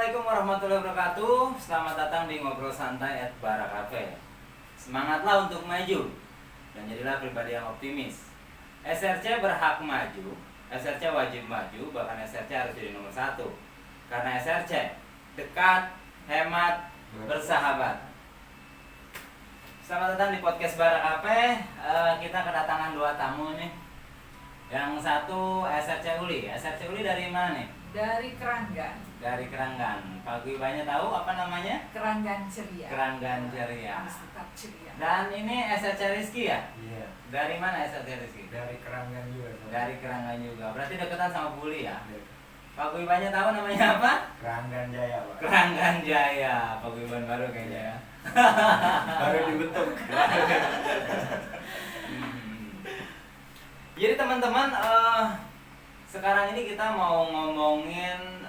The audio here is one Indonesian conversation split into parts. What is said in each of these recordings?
Assalamualaikum warahmatullahi wabarakatuh. Selamat datang di Ngobrol Santai @Bara Cafe. Semangatlah untuk maju dan jadilah pribadi yang optimis. SRC berhak maju, SRC wajib maju, bahkan SRC harus jadi nomor satu. Karena SRC dekat, hemat, bersahabat. Selamat datang di podcast Bara Cafe. Kita kedatangan dua tamu nih. Yang satu SRC Uli. SRC Uli dari mana nih? Dari Keranggan. Dari Keranggan. Pak Gui banyak tahu apa namanya? Keranggan Ceria. Keranggan Ceria. Harus tetap ceria. Dan ini SRC Rizky ya? Iya. Dari mana SRC Rizky? Dari Keranggan juga. Dari Keranggan juga. Berarti deketan sama Buli ya? Iya. Pak Gui banyak tahu namanya apa? Keranggan Jaya, Pak. Keranggan Jaya. Pak Gui baru kayaknya ya. Baru dibentuk. Jadi teman-teman, sekarang ini kita mau ngomongin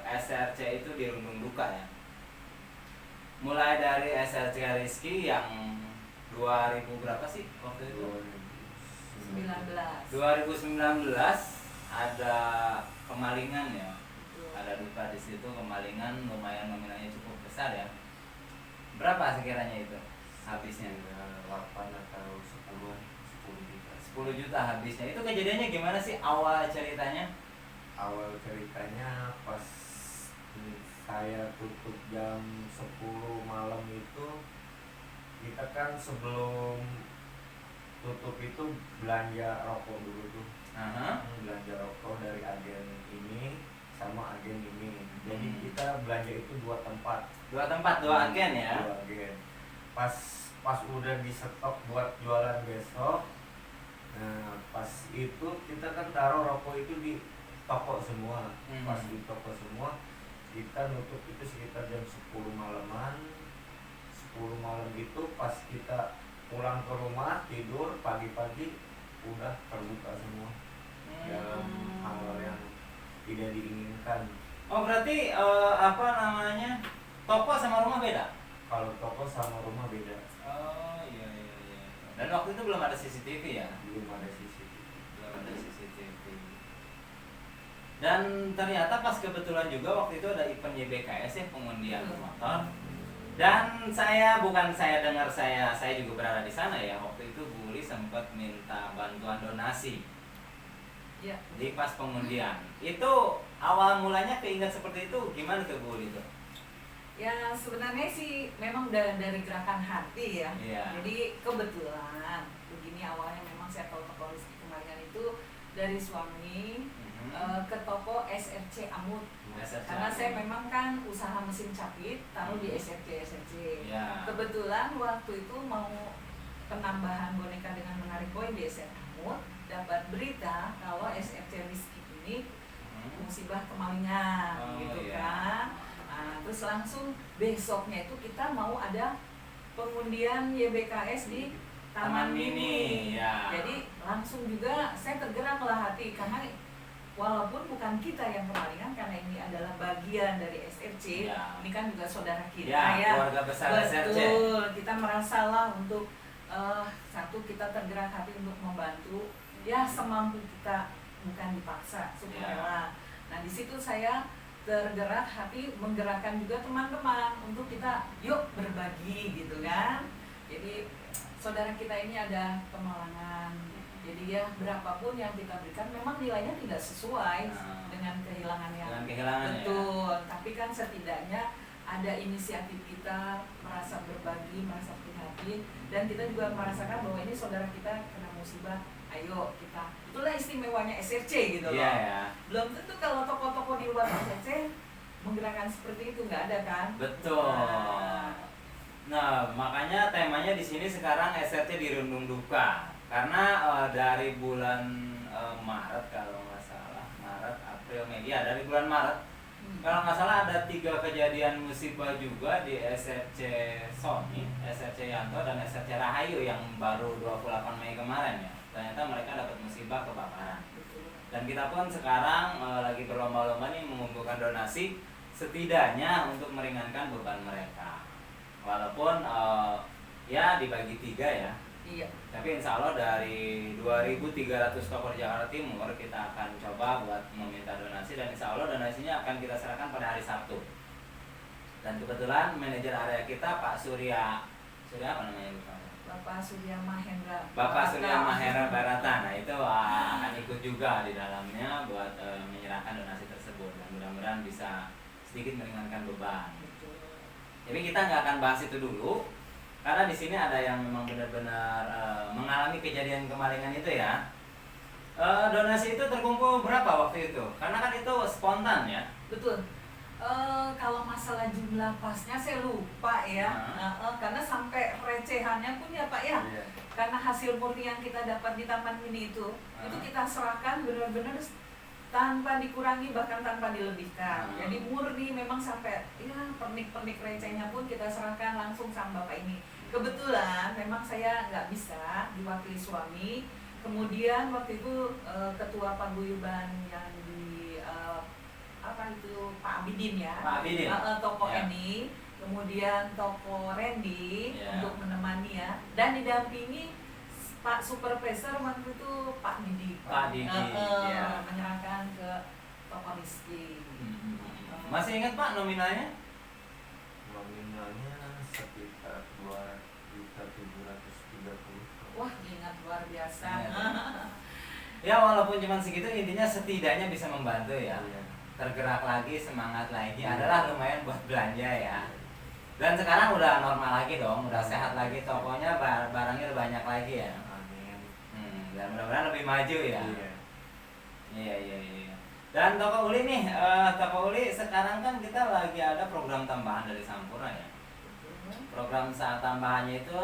SRC itu dirundung duka ya. Mulai dari SRC Rizky yang 2000 berapa sih waktu itu? 2019 ada kemalingan ya. Ada duka di situ, kemalingan lumayan nominalnya cukup besar ya. Berapa sekiranya itu habisnya? 8 atau 10 juta. 10 juta habisnya. Itu kejadiannya gimana sih awal ceritanya? Awal ceritanya pas saya tutup jam 10 malam itu, kita kan sebelum tutup itu belanja rokok dulu tuh. Belanja rokok dari agen ini sama agen ini. Jadi kita belanja itu dua tempat, Dua agen ya? Dua agen. Pas udah di stok buat jualan besok. Nah, pas itu kita kan taruh rokok itu di toko semua. Pas di toko semua, kita nutup itu sekitar jam 10 malaman. 10 malam itu pas kita pulang ke rumah, tidur, pagi-pagi udah terbuka semua. Dalam hal yang tidak diinginkan. Oh berarti apa namanya, toko sama rumah beda? Kalau toko sama rumah beda. Oh iya. Dan waktu itu belum ada CCTV ya? Belum ada CCTV. Dan ternyata pas kebetulan juga waktu itu ada event YBKS ya, pengundian motor. Dan saya juga berada di sana ya. Waktu itu Bu Uli sempat minta bantuan donasi. Ya. Di pas pengundian. Itu awal mulanya keinget seperti itu gimana tuh Bu Uli tuh? Ya sebenarnya sih memang dari gerakan hati ya. Iya. Jadi kebetulan begini awalnya memang saya tahu toko Rizky kemarin itu dari suami ke toko SRC Amut. Karena saya memang kan usaha mesin capit taruh di SRC. Ya. Kebetulan waktu itu mau penambahan boneka dengan menarik koin di SRC Amut, dapat berita kalau SRC Rizky ini musibah kemalingan gitu iya. kan. Nah, terus langsung besoknya itu kita mau ada pengundian YBKS di Taman Mini. Ya. Jadi langsung juga saya tergeraklah hati karena walaupun bukan kita yang kemalingan karena ini adalah bagian dari SRC, ya. ini kan juga saudara kita Ya, keluarga besar SRC. Betul, kita merasalah untuk satu kita tergerak hati untuk membantu ya semampu kita, bukan dipaksa, sukarela. Nah di situ saya tergerak hati menggerakkan juga teman-teman untuk kita yuk berbagi gitu kan. Jadi saudara kita ini ada kemalangan, jadi ya berapapun yang kita berikan memang nilainya tidak sesuai dengan kehilangan yang betul ya. Tapi kan setidaknya ada inisiatif kita merasa berbagi, merasa prihatin, dan kita juga merasakan bahwa ini saudara kita kena musibah, ayo kita. Itulah istimewanya SRC gitu loh. Ya. Belum tentu kalau toko-toko di luar SRC menggerakkan seperti itu, nggak ada kan? Betul. Nah, makanya temanya di sini sekarang SRC dirundung duka. Karena dari bulan Maret kalau nggak salah, April, Mei, ya dari bulan Maret. Kalau nggak salah ada 3 kejadian musibah juga di SRC Sony, SRC Yanto, dan SRC Rahayu yang baru 28 Mei kemarin ya. Ternyata mereka dapat musibah kebakaran. Dan kita pun sekarang lagi berlomba-lomba nih mengumpulkan donasi setidaknya untuk meringankan beban mereka. Walaupun ya dibagi 3 ya. Iya. Tapi insya Allah dari 2.300 toko di Jakarta Timur kita akan coba buat meminta donasi, dan insya Allah donasinya akan kita serahkan pada hari Sabtu. Dan kebetulan manajer area kita Pak Surya apa namanya Bapak? Bapak Surya Mahendra. Bapak Surya Mahendra Barata. Nah itu akan ikut juga di dalamnya buat menyerahkan donasi tersebut dan mudah-mudahan bisa sedikit meringankan beban. Betul. Jadi kita nggak akan bahas itu dulu karena di sini ada yang memang benar-benar mengalami kejadian kemalingan itu ya. Donasi itu terkumpul berapa waktu itu? Karena kan itu spontan ya. Betul. Kalau masalah jumlah pasnya saya lupa ya, karena sampai recehannya pun ya Pak ya, Iya. karena hasil murni yang kita dapat di Taman Mini itu kita serahkan benar-benar tanpa dikurangi bahkan tanpa dilebihkan. Jadi murni memang sampai ya pernik-pernik recehnya pun kita serahkan langsung sama Bapak ini. Kebetulan memang saya nggak bisa diwakili suami. Kemudian waktu itu ketua paguyuban yang di apa itu Pak Abidin ya, Pak Abidin. toko Ya. Eni, kemudian toko Randy Ya. untuk menemani ya, dan didampingi Pak Supervisor waktu itu Pak Didi, Pak Didi, ya. menyerahkan ke toko Rizky. Masih ingat Pak nominalnya? Nominalnya sekitar 2.730.000. Wah, ingat luar biasa. Ya walaupun cuma segitu intinya setidaknya bisa membantu ya. Iya. Tergerak lagi, semangat lagi, adalah lumayan buat belanja ya. Dan sekarang udah normal lagi dong, udah sehat lagi tokonya, barangnya udah banyak lagi ya. Amin. Dan mudah-mudahan lebih maju ya. Iya. Iya. Dan Toko Uli nih, Toko Uli sekarang kan kita lagi ada program tambahan dari Sampurna ya. Program saat tambahannya itu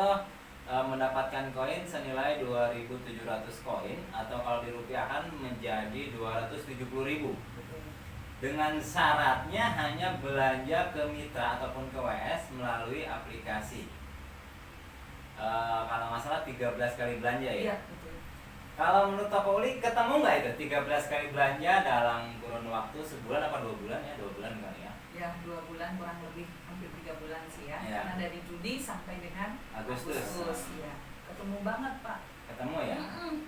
mendapatkan koin senilai 2.700 koin atau kalau dirupiahkan menjadi 270.000. Dengan syaratnya hanya belanja ke mitra ataupun ke WS melalui aplikasi. Kalau nggak salah 13 kali belanja ya. Iya, betul. Kalau menurut Toko Uli ketemu nggak itu 13 kali belanja dalam kurun waktu sebulan apa 2 bulan ya? 2 bulan kali ya. Ya, 2 bulan kurang lebih, hampir 3 bulan sih ya. Iya. Karena dari Juni sampai dengan Agustus. ya. Ketemu banget Pak. Ketemu ya. Mm-mm.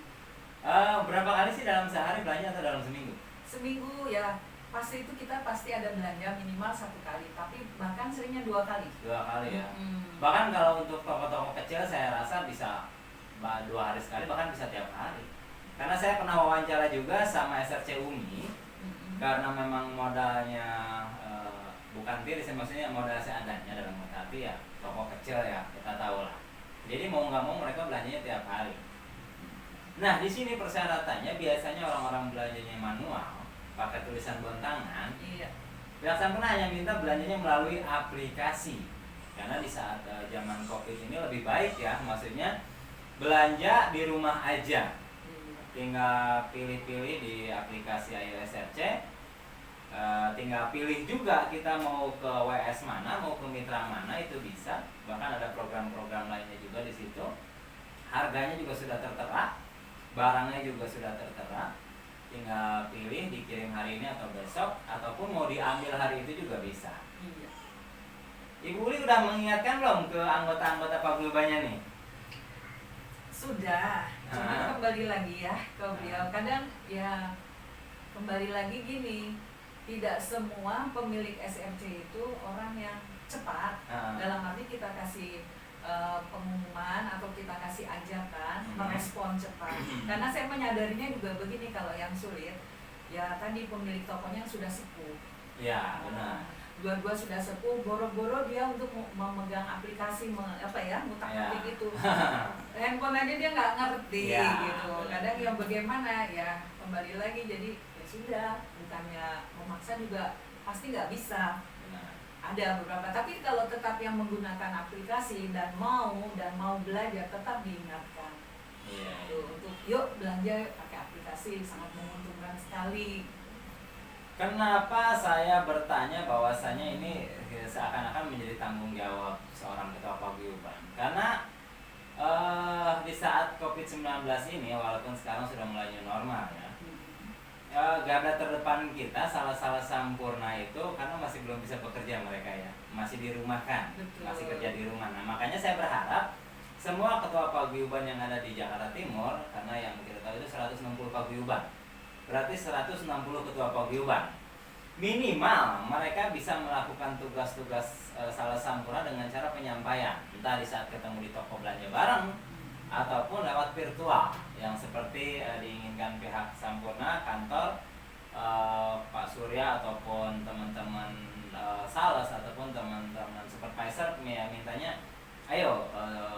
Berapa kali sih dalam sehari belanja atau dalam seminggu? Seminggu ya. Pasti itu kita pasti ada belanja minimal 1 kali, tapi bahkan seringnya 2 kali. 2 kali ya. Mm-mm. Bahkan kalau untuk toko-toko kecil saya rasa bisa 2 hari sekali, bahkan bisa tiap hari. Karena saya pernah wawancara juga sama SRC Umi, Mm-mm. karena memang modalnya bukan tiris, maksudnya modal seadanya dalam arti ya toko kecil ya kita tahu lah. Jadi mau nggak mau mereka belanjanya tiap hari. Nah di sini persyaratannya biasanya orang-orang belanjanya manual, pakai tulisan bontangan. Iya. Pihak Sampurna hanya minta belanjanya melalui aplikasi. Karena di saat zaman Covid ini lebih baik ya, maksudnya belanja di rumah aja. Iya. Tinggal pilih-pilih di aplikasi iOS-RC. Tinggal pilih juga kita mau ke WS mana, mau ke mitra mana itu bisa. Bahkan ada program-program lainnya juga di situ. Harganya juga sudah tertera, barangnya juga sudah tertera. Tinggal pilih dikirim hari ini atau besok, ataupun mau diambil hari itu juga bisa. Iya. Ibu Uli udah mengingatkan belum ke anggota-anggota paguyubannya nih? Sudah, cuma kembali lagi ya ke beliau. Kadang ya kembali lagi gini, tidak semua pemilik SRC itu orang yang cepat. Dalam arti kita kasih pengumuman atau kita kasih ajakan merespon cepat. Karena saya menyadarinya juga begini, kalau yang sulit ya tadi pemilik tokonya sudah sepuh. Ya benar. Dua-dua sudah sepuh, boro-boro dia untuk memegang aplikasi ngutak-ngatik itu. Handphone aja dia nggak ngerti Ya, gitu. Kadang yang bagaimana ya kembali lagi, jadi ya sudah, bukannya memaksa juga pasti nggak bisa. Benar. Ada beberapa, tapi kalau tetap yang menggunakan aplikasi dan mau belajar tetap diingatkan. Iya. Untuk yuk belanja pakai aplikasi, sangat menguntungkan sekali. Kenapa saya bertanya bahwasanya ini seakan-akan menjadi tanggung jawab seorang ketua paguyuban? Karena di saat COVID-19 ini, walaupun sekarang sudah mulai new normal ya, garda terdepan kita salah Sampurna itu karena masih belum bisa bekerja mereka ya, masih dirumahkan. Betul. Masih kerja di rumah. Nah makanya saya berharap semua ketua paguyuban yang ada di Jakarta Timur, karena yang kita tahu itu 160 paguyuban, berarti 160 ketua paguyuban. minimal mereka bisa melakukan tugas-tugas Salah Sampurna dengan cara penyampaian, entah di saat ketemu di toko belanja bareng ataupun lewat virtual yang seperti diinginkan pihak Sampurna, kantor Pak Surya ataupun teman-teman sales ataupun teman-teman supervisor mintanya ayo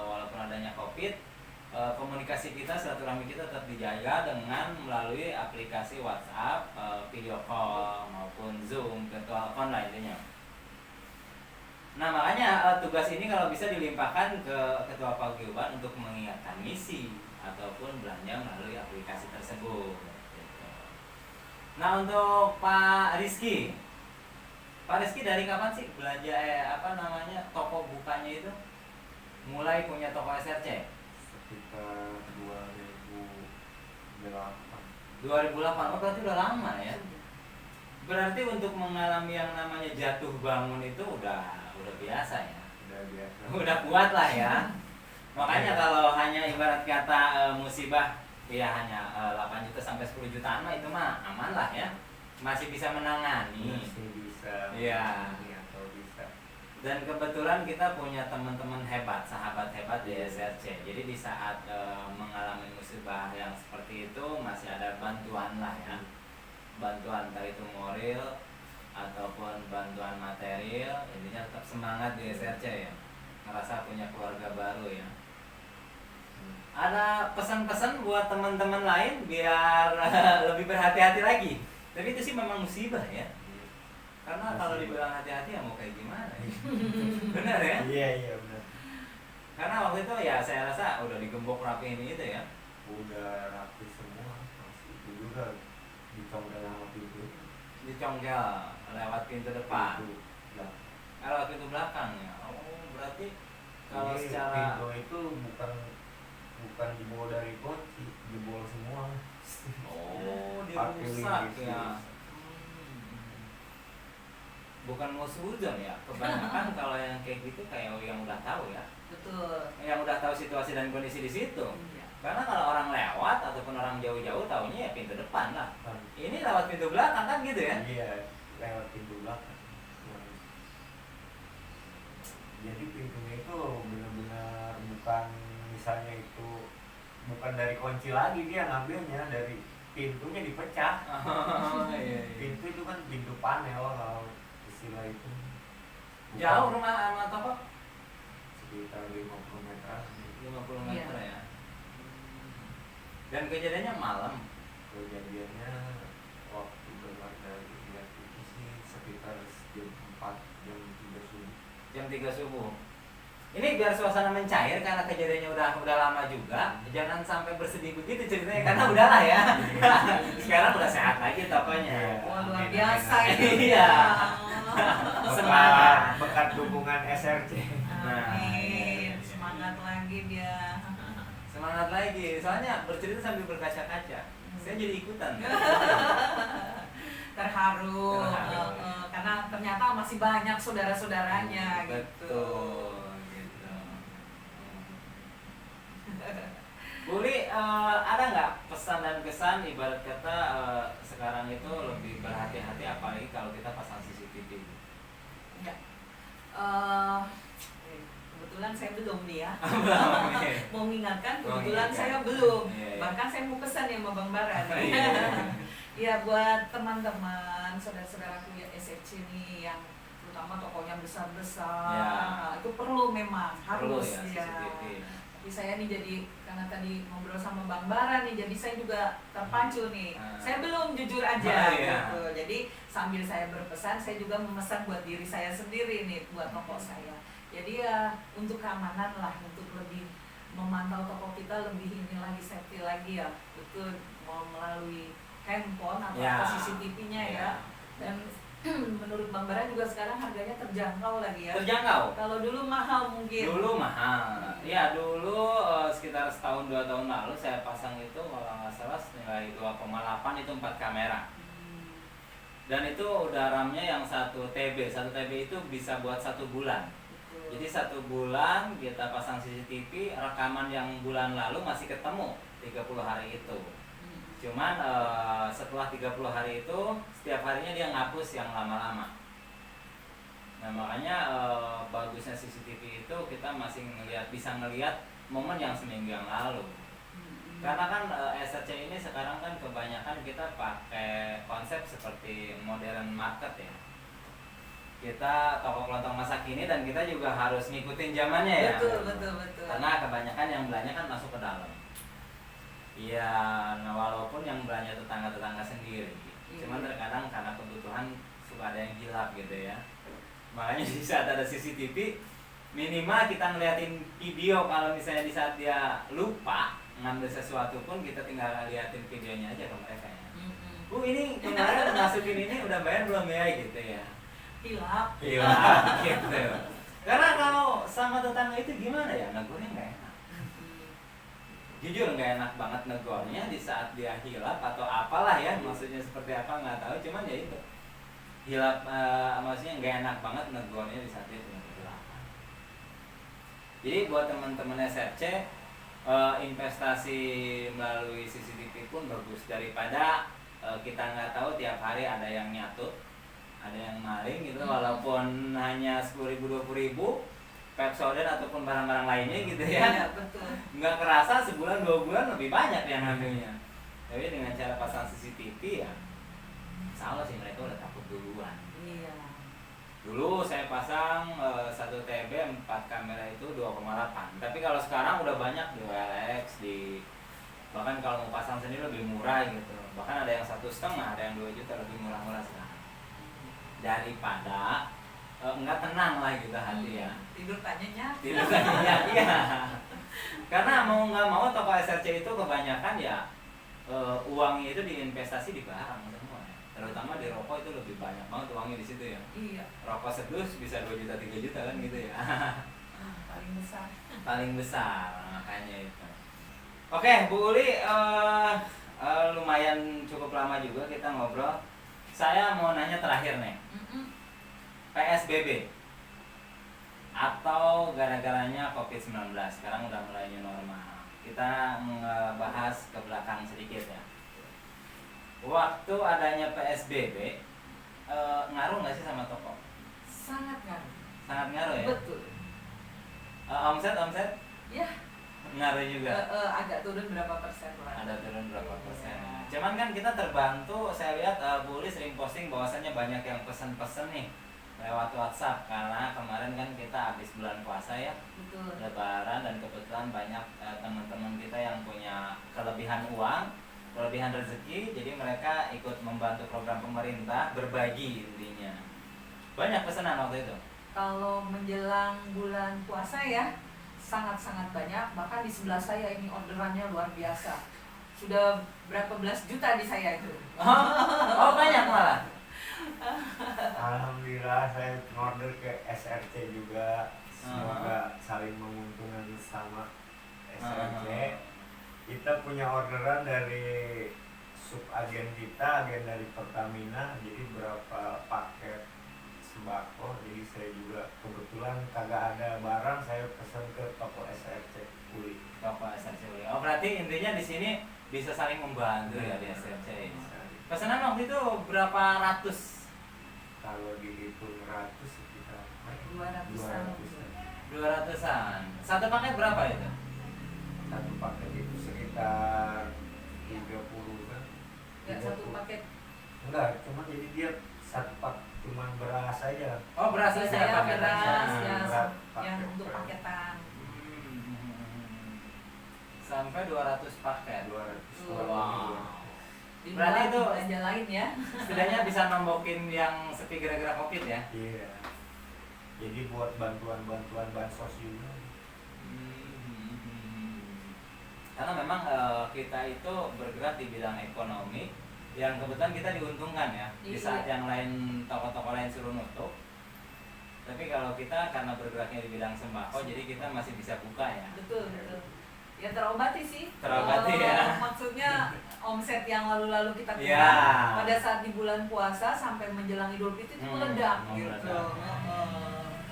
walaupun adanya COVID komunikasi kita, silaturahmi kita tetap dijaga dengan melalui aplikasi WhatsApp, video call maupun Zoom, virtual online intinya. Nah makanya tugas ini kalau bisa dilimpahkan ke Ketua Paguyuban untuk mengingatkan misi ataupun belanja melalui aplikasi tersebut. Gitu. Nah untuk Pak Rizky dari kapan sih belanja toko bukanya itu? Mulai punya toko SRC? Sekitar 2008. 2008, oh berarti udah lama ya. Berarti untuk mengalami yang namanya jatuh bangun itu udah biasa ya. Udah biasa. Udah kuat lah ya. Makanya kalau hanya ibarat kata musibah ya hanya 8 juta sampai 10 jutaan mah itu mah aman lah ya. Masih bisa menangani. Masih bisa. Iya. Atau bisa. Dan kebetulan kita punya teman-teman hebat, sahabat hebat di SRC. Jadi di saat mengalami musibah yang seperti itu masih ada bantuan lah ya. Bantuan entah itu moral ataupun bantuan material, intinya tetap semangat di SRC ya. Ngerasa punya keluarga baru ya. Ada pesan-pesan buat teman-teman lain biar lebih berhati-hati lagi. Tapi itu sih memang musibah ya. Karena kalau dibilang hati-hati ya mau kayak gimana ya? Benar ya? Iya benar. Karena waktu itu ya saya rasa udah digembok rapi ini itu ya. Udah rapi semua. Masih itu juga dicongkel sama pintu. Dicongkel lewat pintu depan. Ya. Lewat pintu belakang ya. Oh berarti kalau Jadi secara pintu itu bukan jebol dari kunci, jebol semua. Pakai dirusak link gitu. ya. Bukan mau suzon ya. Kebanyakan kalau yang kayak gitu kayak yang udah tahu ya. Betul. Yang udah tahu situasi dan kondisi di situ. Iya. Karena kalau orang lewat ataupun orang jauh-jauh taunya ya pintu depan lah. Kan. Ini lewat pintu belakang kan gitu ya? Iya, lewat pintu belakang. Jadi pintunya itu benar-benar bukan misalnya itu bukan dari kunci lagi dia ngambilnya, dari pintunya dipecah. Iya. Pintu itu kan pintu panel kalau istilah itu. Bukan Jauh rumah sama toko? sekitar 50 meter. 50 meter Iya. ya. Dan kejadiannya malam. Kejadiannya waktu keluar dari lihat itu sih sekitar jam 4 jam 3 subuh. Jam 3 subuh. Ini biar suasana mencair karena kejadiannya udah lama juga. Jangan sampai bersedih begitu ceritanya karena udahlah ya. Sekarang udah sehat lagi tokonya. Wah luar biasa Iya. ini. Ya. Semangat. Bekat dukungan SRC. Amin. Semangat lagi dia. Semangat lagi. Soalnya bercerita sambil berkaca-kaca. Saya jadi ikutan. Terharu. Terharu. Karena ternyata masih banyak saudara-saudaranya gitu. Betul. Gitu. Buli, ada nggak pesan dan kesan ibarat kata sekarang itu lebih berhati-hati apalagi kalau kita pasang CCTV? Ya. Kebetulan saya belum nih ya. Mau mengingatkan kebetulan saya belum. Iya. Bahkan saya mau pesan ya sama Bang Baran. Iya. Ya buat teman-teman, saudara-saudaraku ya SFC nih yang terutama tokonya besar-besar, Ya. itu perlu memang Perlu harus ya ya. CCTV. Tapi saya nih jadi karena tadi ngobrol sama Bang Bara nih, jadi saya juga terpacu nih. Saya belum jujur aja Iya. gitu. Jadi sambil saya berpesan, saya juga memesan buat diri saya sendiri nih, buat toko saya. Jadi ya untuk keamanan lah, untuk lebih memantau toko kita lebih ini lagi safety lagi ya. Betul, mau melalui handphone atau Ya. CCTV-nya ya. Dan menurut Bang Bara juga sekarang harganya terjangkau lagi ya. Terjangkau. Kalau dulu mahal mungkin. Dulu mahal. Ya dulu sekitar setahun 2 tahun lalu saya pasang itu kalau nggak salah nilai 2,8 itu 4 kamera. Dan itu udah RAM-nya yang 1 TB. 1 TB itu bisa buat 1 bulan. Betul. Jadi 1 bulan kita pasang CCTV, rekaman yang bulan lalu masih ketemu 30 hari itu. Cuman setelah 30 hari itu setiap harinya dia ngapus yang lama-lama. Nah makanya bagusnya CCTV itu kita masih bisa ngelihat momen yang seminggu yang lalu. Karena kan SRC ini sekarang kan kebanyakan kita pakai konsep seperti modern market ya. Kita toko kelontong masa kini dan kita juga harus ngikutin zamannya ya. Betul. Karena kebanyakan yang belanja kan masuk ke dalam. Iya, nah walaupun yang belanja tetangga-tetangga sendiri. Cuman terkadang karena kebutuhan suka ada yang hilap gitu ya. Makanya di saat ada CCTV minimal kita ngeliatin video, kalau misalnya di saat dia lupa ngambil sesuatu pun kita tinggal liatin videonya aja ke mereka ya. Ini kemarin masukin ini udah bayar belum ya gitu ya. Hilap Gitu. Karena kalau sama tetangga itu gimana ya, negornya nggak enak. Jujur nggak enak banget negornya di saat dia hilap atau apalah ya, maksudnya seperti apa nggak tahu, cuman ya itu hilap, maksudnya nggak enak banget negornya di saat dia punya kehilafan. Jadi buat teman-teman SRC, investasi melalui CCTV pun bagus daripada kita nggak tahu tiap hari ada yang nyatut, ada yang maling gitu, walaupun hanya 10.000 20.000 Pepsodent ataupun barang-barang lainnya gitu ya. Iya, betul. Nggak kerasa sebulan 2 bulan lebih banyak yang ngambilnya. Tapi dengan cara pasang CCTV ya salah sih, mereka udah takut duluan. Iya. Dulu saya pasang 1 TB 4 kamera itu 2,8. Tapi kalau sekarang udah banyak di OLX, bahkan kalau mau pasang sendiri lebih murah gitu. Bahkan ada yang 1,5, ada yang 2 juta, lebih murah-murah sekarang. Daripada nggak tenang lah gitu hati ya. Tidur tanyanya. Iya. Karena mau nggak mau toko SRC itu kebanyakan ya uangnya itu diinvestasi di barang semua ya. Terutama di rokok itu lebih banyak banget uangnya di situ ya. Iya. Rokok sedus bisa 2 juta 3 juta kan gitu ya. Paling besar. Paling besar makanya itu. Oke Bu Uli, lumayan cukup lama juga kita ngobrol. Saya mau nanya terakhir nih. PSBB atau gara-garanya COVID-19 sekarang udah mulai new normal. Kita membahas ke belakang sedikit ya. Waktu adanya PSBB ngaruh nggak sih sama toko? Sangat ngaruh. Sangat ngaruh ya. Betul. Omset Ya. ngaruh juga. Agak turun berapa persen lah. Ada turun berapa persen. Cuman kan kita terbantu, saya lihat Bu Uli sering posting bahwasannya banyak yang pesen-pesen nih lewat WhatsApp, karena kemarin kan kita habis bulan puasa ya. Betul. Lebaran, dan kebetulan banyak teman-teman kita yang punya kelebihan uang, kelebihan rezeki, jadi mereka ikut membantu program pemerintah, berbagi intinya. Banyak pesanan waktu itu. Kalau menjelang bulan puasa ya sangat-sangat banyak, bahkan di sebelah saya ini orderannya luar biasa. Sudah berapa belas juta di saya itu. Oh banyak malah. Alhamdulillah saya order ke SRC juga. Semoga saling menguntungkan sama SRC. Kita punya orderan dari sub agen kita, agen dari Pertamina. Jadi berapa paket sembako. Jadi saya juga kebetulan kagak ada barang, saya pesan ke toko SRC Uli. Toko SRC Uli. Oh berarti intinya di sini bisa saling membantu ya di SRC. Pesanan waktu itu berapa ratus? Kalau dihitung ratus sekitar 200-an. 200-an. Satu paket berapa itu? Satu paket itu sekitar 30 kan? Enggak satu paket. Enggak, cuma jadi dia satu paket cuma beras aja. Oh beras Di aja saya paketan. beras ya, beras, yang paket untuk beras. paketan. Sampai 200 paket. 200. Wow. Di Berarti luar itu belanja lain ya. setidaknya bisa nombokin yang sepi gara-gara COVID ya. Iya. Jadi buat bantuan-bantuan bansos juga. Karena memang kita itu bergerak di bidang ekonomi yang kebetulan kita diuntungkan ya. Di saat yang lain, toko-toko lain suruh nutup, tapi kalau kita karena bergeraknya di bidang sembako, jadi kita masih bisa buka ya. Betul. Ya terobati sih. Terobati ya. Maksudnya omset yang lalu-lalu kita punya Ya. pada saat di bulan puasa sampai menjelang Idul Fitri itu meledak gitu. Meledak.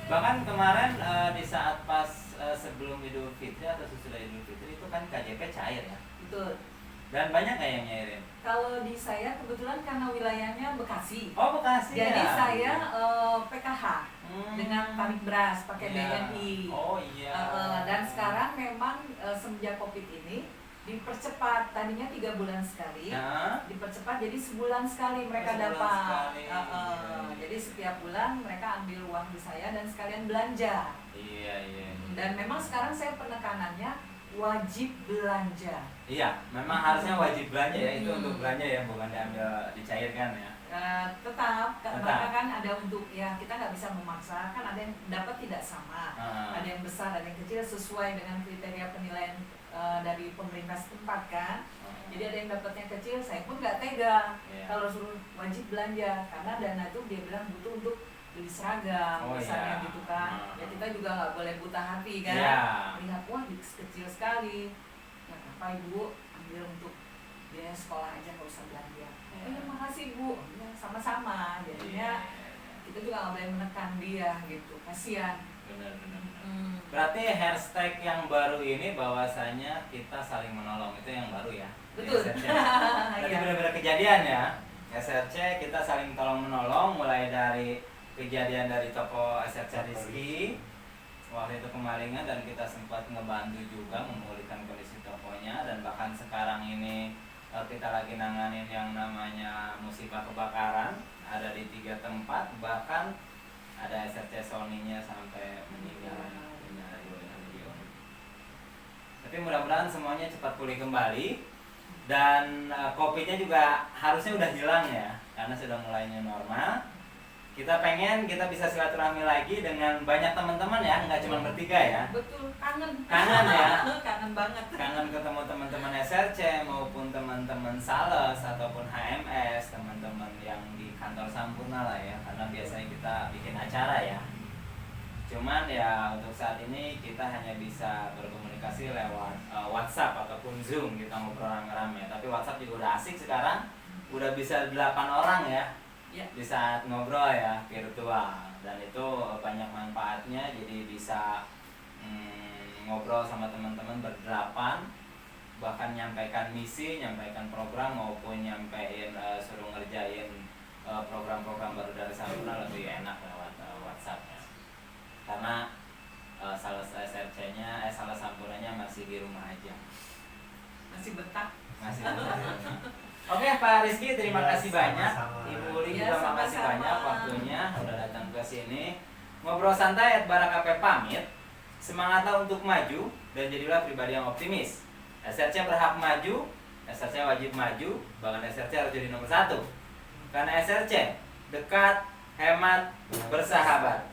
Bahkan kemarin di saat pas sebelum Idul Fitri atau sesudah Idul Fitri itu kan KJP cair ya. Betul. Dan banyak nggak yang nyairin? Kalau di saya kebetulan karena wilayahnya Bekasi. Oh, Bekasi Jadi ya? saya PKH dengan pabrik beras pakai Iya. BNI. Oh iya. Dan sekarang memang semenjak Covid ini dipercepat, tadinya 3 bulan sekali, Nah, dipercepat jadi sebulan sekali mereka Sebulan dapat. sekali. Jadi setiap bulan mereka ambil uang di saya dan sekalian belanja. iya. Dan memang sekarang saya penekanannya wajib belanja. Iya, memang harusnya wajib belanja ya, itu Hmm. untuk belanja ya, bukan diambil dicairkan ya. Tetap, Tetap. maka kan ada untuk ya kita nggak bisa memaksa, kan ada yang dapat tidak sama, ada yang besar, ada yang kecil sesuai dengan kriteria penilaian dari pemerintah setempat kan. Jadi ada yang dapatnya kecil, saya pun nggak tega Iya. kalau suruh wajib belanja karena dana itu dia bilang butuh untuk beli seragam, Oh, misalnya iya. gitu kan. Ya kita juga nggak boleh buta hati kan. Iya. Lihat wah kecil sekali, ya apa ibu ambil untuk biaya sekolah aja nggak usah belanja. Iya. Oh ya makasih bu, ya, sama-sama. Iya. Jadinya kita juga nggak boleh menekan dia gitu, kasihan. Benar. Hmm. Berarti hashtag yang baru ini bahwasanya kita saling menolong, itu yang baru ya? Di Betul. SRC. Berarti Iya. benar-benar kejadian ya. SRC kita saling tolong menolong, mulai dari kejadian dari toko SRC Rizky waktu itu kemalingan, dan kita sempat ngebantu juga memulihkan kondisi tokonya, dan bahkan sekarang ini kita lagi nanganin yang namanya musibah kebakaran, ada di 3 tempat, bahkan ada SRC Sony-nya sampai meninggal. Tapi mudah-mudahan semuanya cepat pulih kembali, dan COVID-nya juga harusnya udah hilang ya, karena sudah mulai new normal. Kita pengen kita bisa silaturahmi lagi dengan banyak teman-teman ya, nggak cuma bertiga ya. Betul, kangen. Kangen ya. Kangen banget. Kangen ketemu teman-teman SRC maupun teman-teman sales ataupun HMS, teman-teman yang di kantor Sampurna lah ya, karena biasanya kita bikin acara ya. Cuman ya untuk saat ini kita hanya bisa berkomunikasi lewat WhatsApp ataupun Zoom, kita ngobrol rame-rame. Tapi WhatsApp juga udah asik sekarang, udah bisa 8 orang ya. Ya. Di saat ngobrol ya virtual, dan itu banyak manfaatnya, jadi bisa ngobrol sama teman-teman berdelapan, bahkan nyampaikan misi, nyampaikan program, maupun nyampein suruh ngerjain program-program baru dari Sampurna lebih enak lewat WhatsApp ya. Karena salah SRC-nya, salah Sampurnanya masih di rumah aja, Masih betah. masih di rumah. Oke Pak Rizky, terima Ya, kasih banyak. sama-sama. Ibu Uli Ya, juga makasih sama-sama. banyak waktunya udah datang ke sini. Ngobrol santai @barakape pamit. Semangatlah untuk maju dan jadilah pribadi yang optimis. SRC berhak maju, SRC wajib maju, bahkan SRC harus jadi nomor 1. Karena SRC dekat, hemat, bersahabat.